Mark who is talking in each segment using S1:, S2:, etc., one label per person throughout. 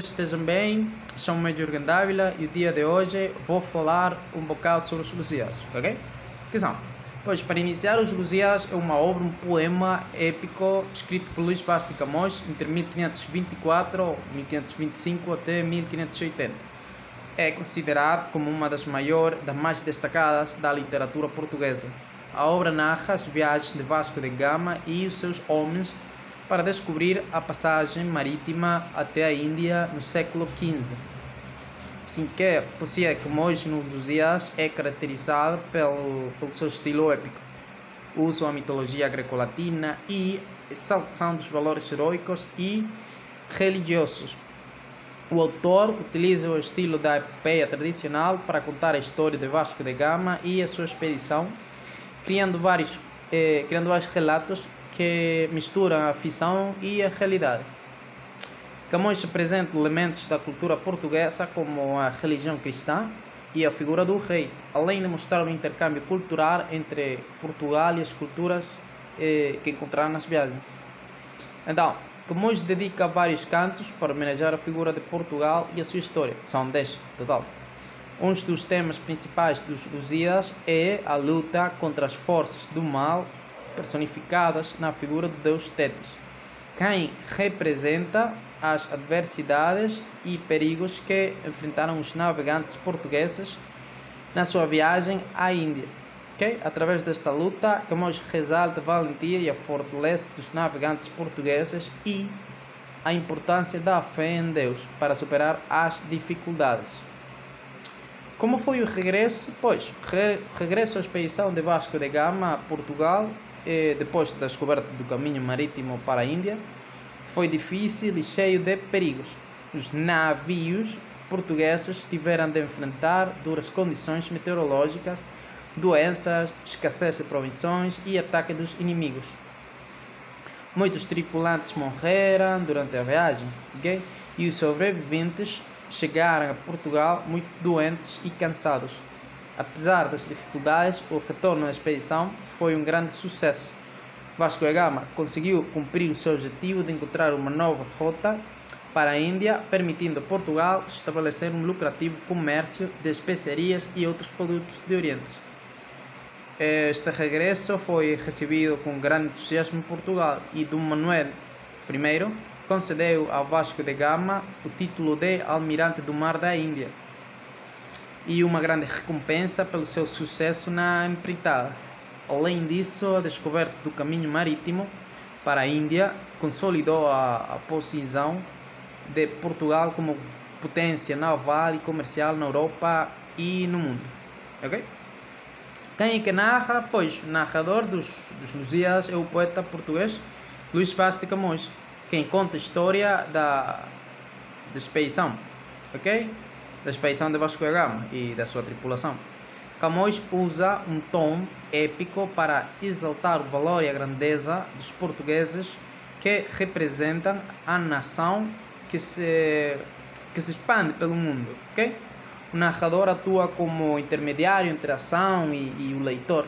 S1: Estejam bem, chamo-me Jürgen Dávila e o dia de hoje vou falar um bocado sobre os Lusíadas, ok? Que são? Pois, para iniciar, os Lusíadas é uma obra, um poema épico escrito por Luís Vaz de Camões entre 1524 ou 1525 até 1580. É considerado como uma das mais destacadas da literatura portuguesa. A obra narra as viagens de Vasco da Gama e os seus homens para descobrir a passagem marítima até a Índia no século XV. Assim que a poesia de Camões nos Lusíadas é caracterizada pelo seu estilo épico, uso a mitologia greco-latina e exaltação dos valores heróicos e religiosos. O autor utiliza o estilo da epopeia tradicional para contar a história de Vasco da Gama e a sua expedição, criando vários relatos que misturam a ficção e a realidade. Camões apresenta elementos da cultura portuguesa como a religião cristã e a figura do rei, além de mostrar o intercâmbio cultural entre Portugal e as culturas que encontraram nas viagens. Então, Camões dedica vários cantos para homenagear a figura de Portugal e a sua história. São 10 total. Um dos temas principais dos Lusíadas é a luta contra as forças do mal personificadas na figura do deus Tétis, quem representa as adversidades e perigos que enfrentaram os navegantes portugueses na sua viagem à Índia. Através desta luta, Camões ressalta a valentia e a fortaleza dos navegantes portugueses e a importância da fé em Deus para superar as dificuldades. Como foi o regresso? Pois, regresso à expedição de Vasco da Gama a Portugal, depois da descoberta do caminho marítimo para a Índia, foi difícil e cheio de perigos. Os navios portugueses tiveram de enfrentar duras condições meteorológicas, doenças, escassez de provisões e ataque dos inimigos. Muitos tripulantes morreram durante a viagem, e os sobreviventes chegaram a Portugal muito doentes e cansados. Apesar das dificuldades, o retorno à expedição foi um grande sucesso. Vasco da Gama conseguiu cumprir o seu objetivo de encontrar uma nova rota para a Índia, permitindo a Portugal estabelecer um lucrativo comércio de especiarias e outros produtos de Oriente. Este regresso foi recebido com grande entusiasmo em Portugal e Dom Manuel I concedeu a Vasco da Gama o título de Almirante do Mar da Índia e uma grande recompensa pelo seu sucesso na empreitada. Além disso, a descoberta do caminho marítimo para a Índia consolidou a posição de Portugal como potência naval e comercial na Europa e no mundo. Quem é que narra? Pois, o narrador dos Lusíadas é o poeta português Luís Vaz de Camões, quem conta a história da expedição, da expedição de Vasco da Gama e da sua tripulação. Camões usa um tom épico para exaltar o valor e a grandeza dos portugueses que representam a nação que se expande pelo mundo. O narrador atua como intermediário entre a ação e o leitor,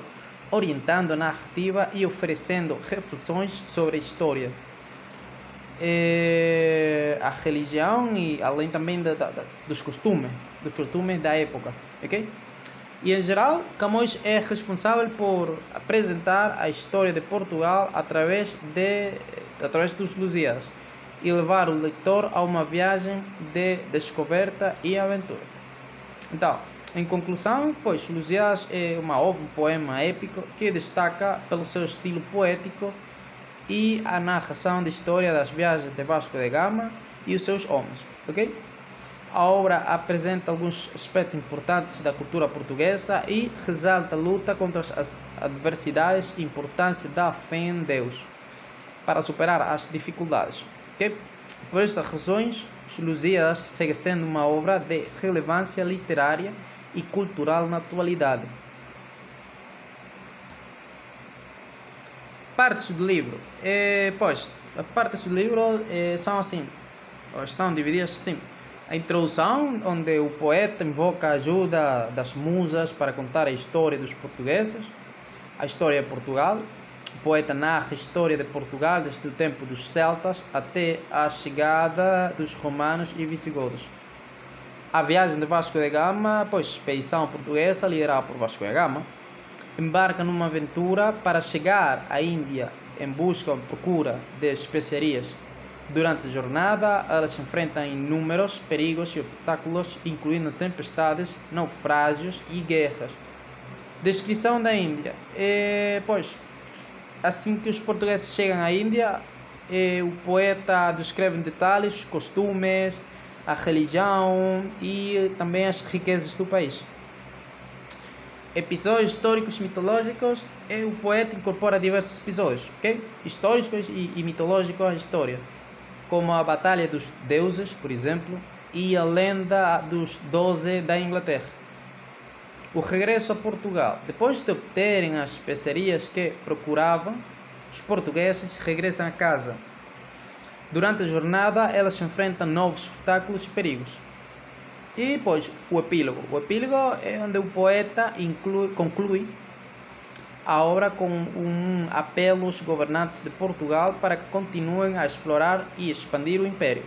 S1: orientando a narrativa e oferecendo reflexões sobre a história, a religião e além também dos costumes da época. E em geral, Camões é responsável por apresentar a história de Portugal através dos Lusíadas e levar o leitor a uma viagem de descoberta e aventura. Então, em conclusão, pois, Lusíadas é uma obra, um poema épico que destaca pelo seu estilo poético e a narração da história das viagens de Vasco da Gama e os seus homens. A obra apresenta alguns aspectos importantes da cultura portuguesa e ressalta a luta contra as adversidades e a importância da fé em Deus para superar as dificuldades. Por estas razões, os Lusíadas segue sendo uma obra de relevância literária e cultural na atualidade. Partes do livro. Pois, as partes do livro são assim, estão divididas assim. A introdução, onde o poeta invoca a ajuda das musas para contar a história dos portugueses, a história de Portugal. O poeta narra a história de Portugal desde o tempo dos celtas até a chegada dos romanos e visigodos. A viagem de Vasco da Gama, expedição portuguesa liderada por Vasco da Gama, embarca numa aventura para chegar à Índia em busca ou procura de especiarias. Durante a jornada, elas enfrentam inúmeros perigos e obstáculos, incluindo tempestades, naufrágios e guerras. Descrição da Índia. Assim que os portugueses chegam à Índia, o poeta descreve em detalhes os costumes, a religião e também as riquezas do país. Episódios históricos e mitológicos, o poeta incorpora diversos episódios, históricos e mitológicos à história, como a Batalha dos Deuses, por exemplo, e a lenda dos 12 da Inglaterra. O regresso a Portugal. Depois de obterem as especiarias que procuravam, os portugueses regressam a casa. Durante a jornada, elas enfrentam novos obstáculos e perigos. E depois, o epílogo. O epílogo é onde o poeta conclui a obra com um apelo aos governantes de Portugal para que continuem a explorar e expandir o império.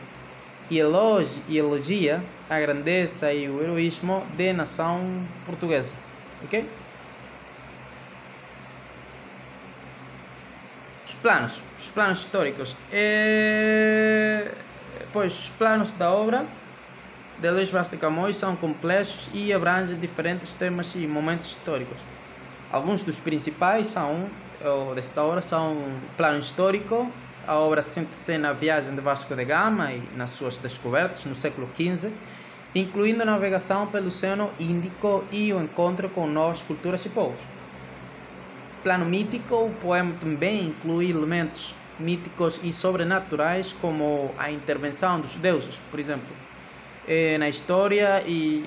S1: E elogia a grandeza e o heroísmo da nação portuguesa. Ok? Os planos históricos. Os planos da obra de Luís Vaz de Camões são complexos e abrangem diferentes temas e momentos históricos. Alguns dos principais desta obra são o plano histórico. A obra sente-se na viagem de Vasco da Gama e nas suas descobertas no século XV, incluindo a navegação pelo Oceano Índico e o encontro com novas culturas e povos. Plano mítico. O poema também inclui elementos míticos e sobrenaturais, como a intervenção dos deuses, por exemplo, na história e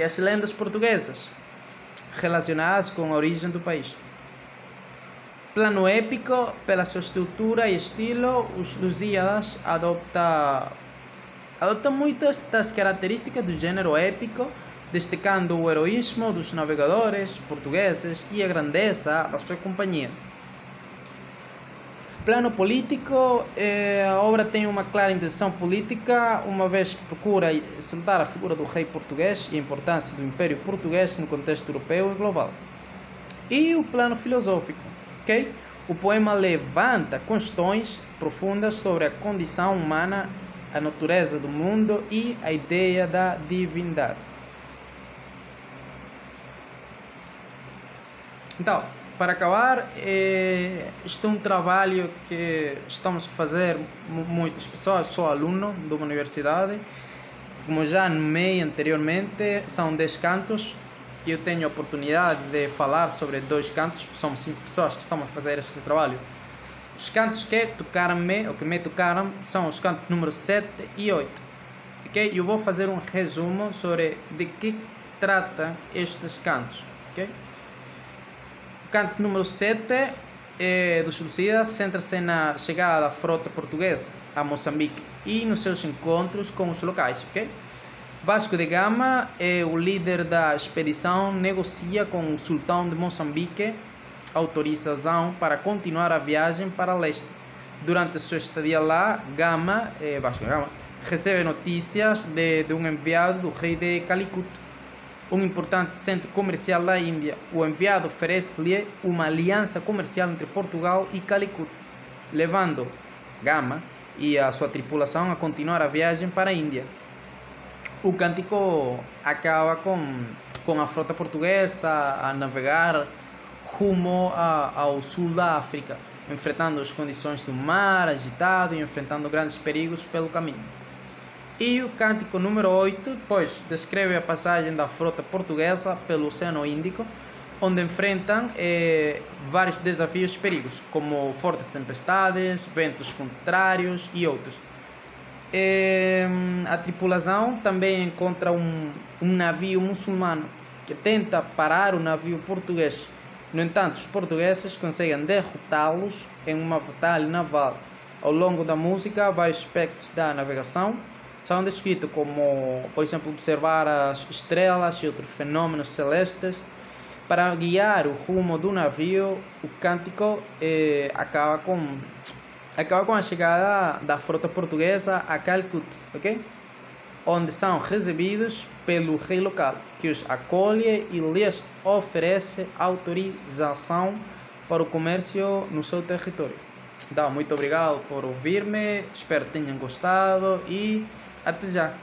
S1: as lendas portuguesas relacionadas com a origem do país. Plano épico. Pela sua estrutura e estilo, os Lusíadas adopta muitas das características do gênero épico, destacando o heroísmo dos navegadores portugueses e a grandeza da sua companhia. Plano político. A obra tem uma clara intenção política, uma vez que procura exaltar a figura do rei português e a importância do Império Português no contexto europeu e global. E o plano filosófico. O poema levanta questões profundas sobre a condição humana, a natureza do mundo e a ideia da divindade. Então, para acabar, este é um trabalho que estamos a fazer muitas pessoas. Sou aluno de uma universidade, como já nomeei anteriormente, são 10 cantos. Eu tenho a oportunidade de falar sobre 2 cantos, somos 5 pessoas que estamos a fazer este trabalho. Os cantos que me tocaram, são os cantos número 7 e 8. Eu vou fazer um resumo sobre de que tratam estes cantos. O canto número 7 dos Lusíadas centra-se na chegada da frota portuguesa a Moçambique e nos seus encontros com os locais. Vasco da Gama, o líder da expedição, negocia com o sultão de Moçambique autorização para continuar a viagem para leste. Durante sua estadia lá, Vasco da Gama recebe notícias de um enviado do rei de Calicut, um importante centro comercial da Índia. O enviado oferece-lhe uma aliança comercial entre Portugal e Calicut, levando Gama e a sua tripulação a continuar a viagem para a Índia. O cântico acaba com a frota portuguesa a navegar rumo ao sul da África, enfrentando as condições do mar agitado e enfrentando grandes perigos pelo caminho. E o cântico número 8, descreve a passagem da frota portuguesa pelo Oceano Índico, onde enfrentam vários desafios e perigos, como fortes tempestades, ventos contrários e outros. A tripulação também encontra um navio muçulmano que tenta parar o navio português. No entanto, os portugueses conseguem derrotá-los em uma batalha naval. Ao longo da música, vários aspectos da navegação são descritos, como, por exemplo, observar as estrelas e outros fenômenos celestes, Para guiar o rumo do navio, o cântico acaba com a chegada da frota portuguesa a Calcutá, ok? Onde são recebidos pelo rei local, que os acolhe e lhes oferece autorização para o comércio no seu território. Então, muito obrigado por ouvir-me, espero que tenham gostado e até já!